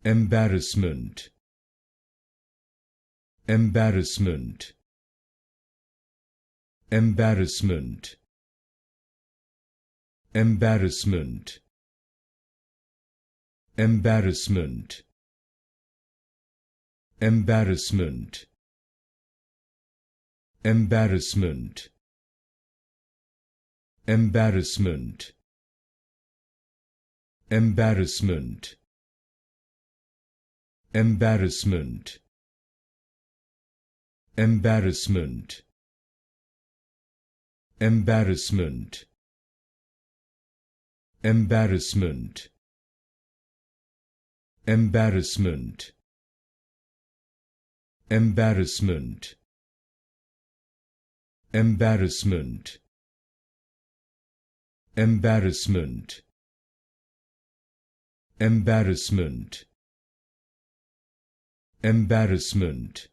embarrassment, embarrassment, embarrassment, embarrassment, embarrassment, embarrassment, embarrassment, embarrassment, embarrassment, embarrassment, embarrassment, embarrassment, embarrassment, embarrassment, embarrassment, embarrassment, embarrassment, embarrassment, embarrassment,